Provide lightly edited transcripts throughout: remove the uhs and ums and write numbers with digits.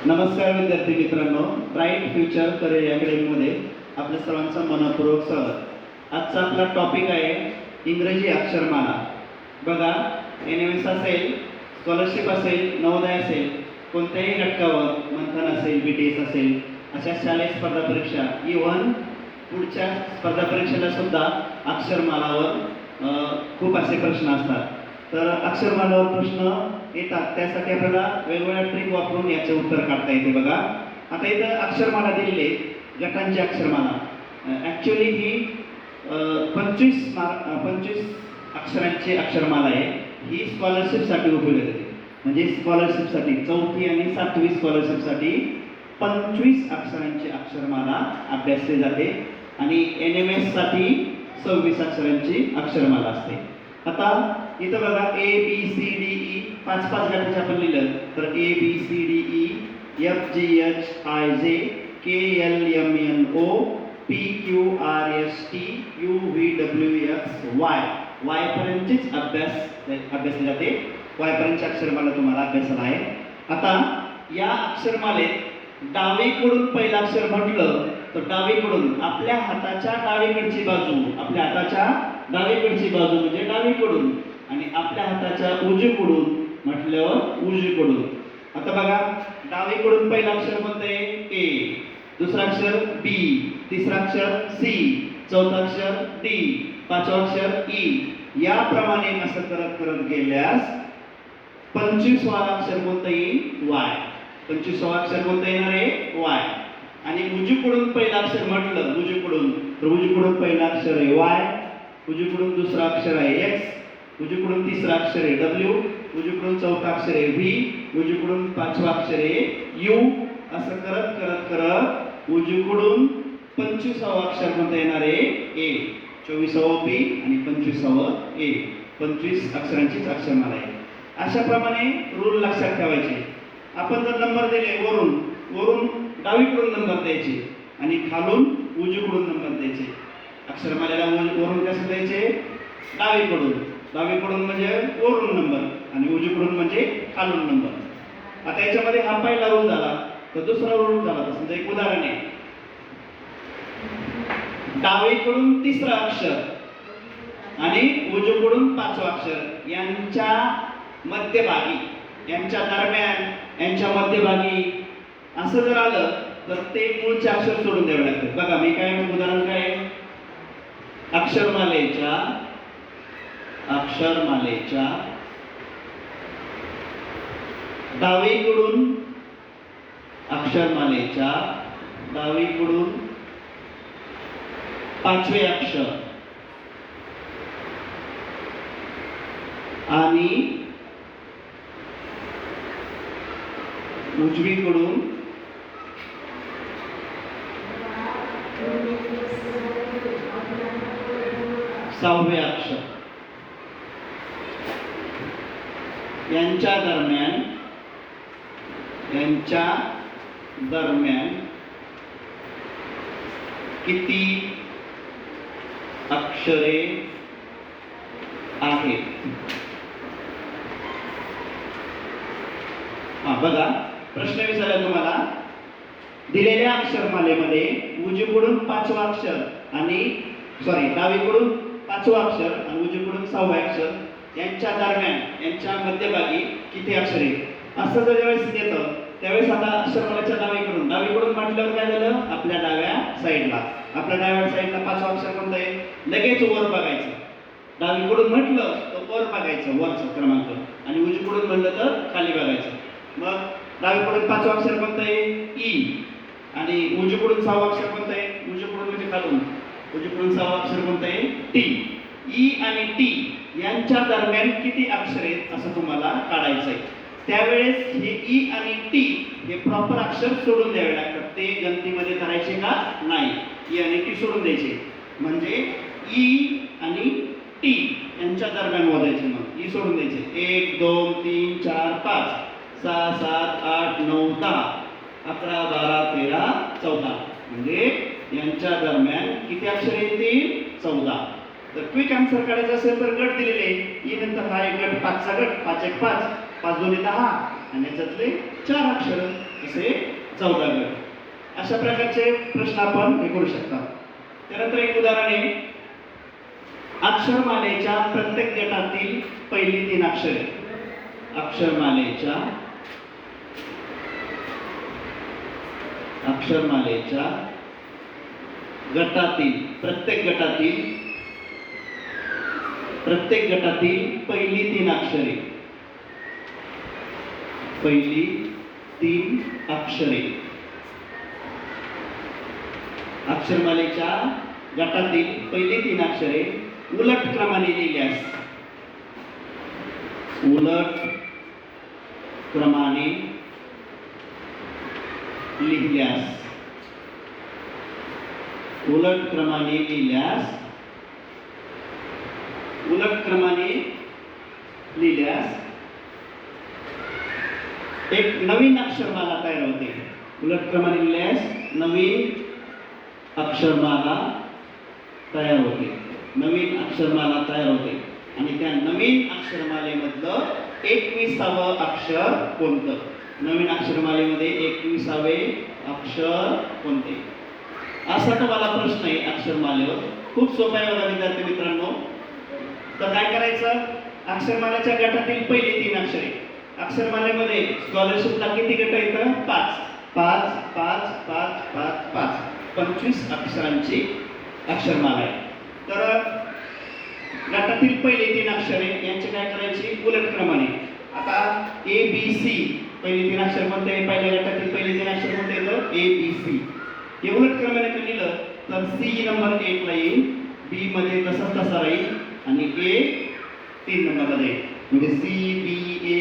नमस्कार विद्यार्थी मित्रांनो, ब्राईट फ्युचर करिअर अकॅडमीमध्ये आपल्या सर्वांचं मनपूर्वक स्वागत. आजचा आपला टॉपिक आहे इंग्रजी अक्षरमाला. बघा, NMS असेल, स्कॉलरशिप असेल, नवोदय असेल, कोणत्याही घटकावर मंथन असेल, BTS असेल, अशा शालेय स्पर्धा परीक्षा, इव्हन पुढच्या स्पर्धा परीक्षेला सुद्धा अक्षरमालावर खूप असे प्रश्न असतात. तर अक्षरमालावर प्रश्न येतात, त्यासाठी आपल्याला वेगवेगळ्या ट्रिक वापरून याचे उत्तर काढता येते. बघा, आता इथं अक्षरमाला दिलेली आहे, गटांची अक्षरमाला. ॲक्च्युली ही 25 अक्षरांची अक्षरमाला आहे. ही स्कॉलरशिपसाठी उपयोगी येते. म्हणजे स्कॉलरशिपसाठी 4थी आणि 7वी स्कॉलरशिपसाठी 25 अक्षरांची अक्षरमाला अभ्यासली जाते आणि NMS साठी 26 अक्षरांची अक्षरमाला असते. आता इथं बघा, ABCDE 5 गटाचे आपण लिहिलं तर ABCDE FGHIJ KLMNO PQRST UVWXY Y पर्यंतच अभ्यासले जाते. Y पर्यंतची अक्षरमाला तुम्हाला अभ्यासाला आहे. आता या अक्षरमालेत डावीकडून पहिलं अक्षर म्हटलं तर डावीकडून आपल्या हाताच्या डावीकडची बाजू, आपल्या हाताच्या डावीकडची बाजू म्हणजे डावीकडून, आणि आपल्या हाताच्या उजवीकडून म्हटल्यावर उजवीकडून. आता बघा, डावीकडून पहिलं अक्षर कोणतं आहे? A, दुसरं अक्षर B, तिसरं अक्षर C, चौथं अक्षर D, पाचवं अक्षर E. याप्रमाणे असं करत करत गेल्यास 25वां अक्षर कोणतं येईल? Y. 25वां अक्षर कोणतं येणार आहे? Y. आणि उजवीकडून पहिलं अक्षर म्हटलं उजवीकडून तर उजवीकडून पहिलं अक्षर आहे Y, उजवीकडून दुसरं अक्षर आहे X, उजवीकडून तिसरं अक्षर आहे W, उजवीकडून चौथं अक्षर आहे V, उजवीकडून पाचवं अक्षर आहे U. असं करत करत करत उजवीकडून 25वां अक्षर कोणतं येणार आहे? A. 24वां B आणि 25वां A. 25 अक्षरांचीच अक्षरमाला आहे. अशा प्रमाणे रूल लक्षात ठेवायचे. आपण जर नंबर दिले वरून डावीकडून नंबर द्यायचे आणि खालून उजवीकडून नंबर द्यायचे. अक्षरमालेला वरून कसं द्यायचे? डावीकडून म्हणजे वरून नंबर आणि उजवीकडून म्हणजे खालून नंबर. आता याच्यामध्ये हा पहिला रूल झाला, तर दुसरा रूल झाला. समजा एक उदाहरण आहे, डावीकडून तिसरं अक्षर आणि उजवीकडून पाचवं अक्षर यांच्या मध्यभागी, यांच्या दरम्यान, यांच्या मध्यभागी असं जर आलं तर ते मूळचे अक्षर सोडून द्यावे लागतात. बघा, मी काय उदाहरण काय, अक्षरमालेच्या डावीकडून पाचवे अक्षर आणि उजवीकडून सहावे अक्षर यांच्या दरम्यान किती अक्षरे आहेत? बघा, प्रश्न विचारला तुम्हाला, दिलेल्या अक्षरमालेमध्ये उजवीकडून पाचवा अक्षर आणि डावीकडून पाचवा अक्षर आणि उजवीकडून सहावा अक्षर यांच्या दरम्यान, यांच्या मध्यभागी किती अक्षरे? असं जर ज्यावेळेस येतं त्यावेळेस आता अक्षरमालेच्या डावीकडून म्हटल्यावर काय झालं? आपल्या डाव्या साईडला पाचवा अक्षर कोणतं आहे? लगेच वर बघायचं. डावीकडून म्हटलं तर वर बघायचं, वरचा क्रमांक, आणि उजवीकडून म्हणलं तर खाली बघायचं. मग डावीकडून पाचवा अक्षर कोणतं आहे? E. आणि उजवीकडून सहावा अक्षर कोणतं आहे? उजवीकडून म्हणजे खालून, उजवीकडून सहावा अक्षर कोणतं आहे? T. E आणि T यांच्या दरम्यान किती अक्षर आहेत असं तुम्हाला काढायचं आहे. त्यावेळेस हे E आणि T हे प्रॉपर अक्षर सोडून द्यावे लागतात. ते गणतीमध्ये करायचे का नाही, E आणि T सोडून द्यायचे. म्हणजे E आणि T यांच्या दरम्यान मोजायचे. मग E सोडून द्यायचे. 1 2 3 4 5 6 7 8 9 10 11 12 13 14 म्हणजे यांच्या दरम्यान किती अक्षर येतील? 14. तर क्विक आन्सर काढायचा असेल तर गट दिलेले E नंतर हा एक गट, 5चा गट, 5 1 5, 5 2 10, आणि याच्यातले 4 अक्षर असे 14 गट. अशा प्रकारचे प्रश्न आपण हे करू शकता. त्यानंतर एक उदाहरण आहे, अक्षरमालेच्या प्रत्येक गटातील पहिली 3 अक्षरे. अक्षरमालेच्या गटातील प्रत्येक गटातील पहिली 3 अक्षरे. पहिली 3 अक्षरे अक्षरमालेच्या गटातील पहिली 3 अक्षरे उलट क्रमाने लिहिल्यास एक नवीन अक्षरमाला तयार होते. उलट क्रमाने लिहिल्यास नवीन अक्षरमाला तयार होते. आणि त्या नवीन अक्षरमालेमधलं 21वे अक्षर कोणतं? नवीन अक्षरमालेमध्ये 21वे अक्षर कोणते? असा तुम्हाला प्रश्न आहे अक्षरमालेवर. खूप सोपा आहे बघा विद्यार्थी मित्रांनो. तर काय करायचं, अक्षरमालेच्या गटातील पहिली 3 अक्षरे. अक्षरमालेमध्ये स्कॉलरशिपला किती गट येतं? 25 अक्षरांची अक्षरमाला आहे. तर गटातील पहिली 3 अक्षरे यांचे काय करायची? उलट क्रमाने. आता ABC पहिली 3 अक्षर कोणते? पहिल्या गटातील पहिली 3 अक्षर कोणते येतं? ABC. हे उलट क्रमाने लिहिलं तर C नंबर 1 ला येईल, B मध्ये तसा राहील आणि A 3 नंबरला जाईल. म्हणजे C B A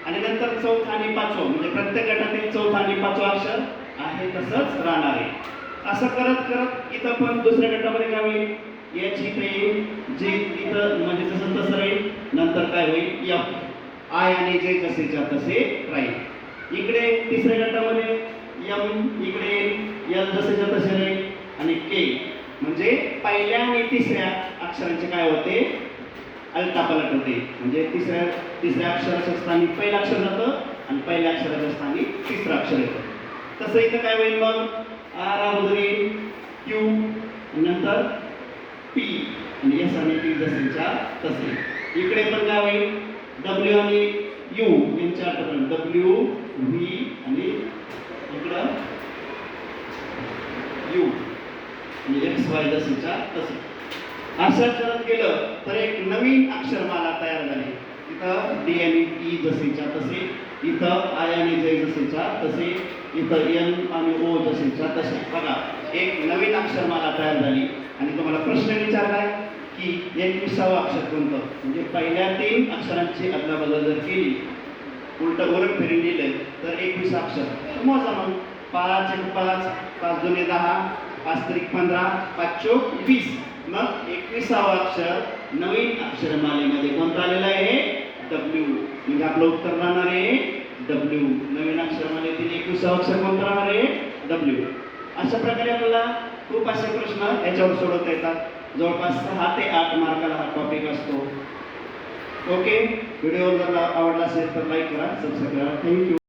आणि नंतर चौथा आणि पाचवा म्हणजे प्रत्येक गटातील चौथा आणि पाचवा अक्षर आहे तसंच राहणार आहे. असं करत इथं पण दुसऱ्या गटामध्ये काय होईल? याची इथे येईल, जे इथं म्हणजे तसं राहील. नंतर काय होईल? F I आणि J जसेच्या तसे राहील. इकडे तिसऱ्या गटामध्ये M, इकडे L जसेच्या तसे राहील आणि K म्हणजे पहिल्या आणि तिसऱ्या अक्षरांचे काय होते? अलटापलट होते. म्हणजे तिसऱ्या अक्षराच्या स्थानी पहिलं अक्षर जातं आणि पहिल्या अक्षराच्या स्थानी तिसरं अक्षर येतं. तसं इथं काय होईल मग? R अगोदर येईल, Q नंतर P आणि S आणि T जसेच्या तसे. इकडे पण काय होईल? W आणि U यांच्या आठवण W V आणि इकडं U आणि X Y जसेच्या तसे. असं करत गेलं तर एक नवीन अक्षरमाला तयार झाली. इथं D आणि E जसेच्या तसे, इथं I आणि J जसेच्या तसे, इथं N आणि O जसेच्या तसे. बघा एक नवीन अक्षरमाला तयार झाली. आणि तुम्हाला प्रश्न विचारलाय की 21वे अक्षर कोणतं? म्हणजे पहिल्या 3 अक्षरांची अदलाबदल जर केली, उलट फिरून लिहिलं तर 21 अक्षर मोजा मग. 5 1 5 5 2 10 5 3 15 5 4 20. मग 21वा अक्षर नवीन अक्षरमालेमध्ये कोणता आलेला आहे? W. म्हणजे आपलं उत्तर राहणार आहे W. नवीन अक्षरमालेतील 21वा अक्षर कोणता राहणार आहे? W. अशा प्रकारे आपल्याला खूप असे प्रश्न याच्यावर सोडवता येतात. जवळपास 6 ते 8 मार्काला हा टॉपिक असतो. ओके, व्हिडिओ जर आवडला असेल तर लाईक करा, सबस्क्राईब करा. थँक्यू.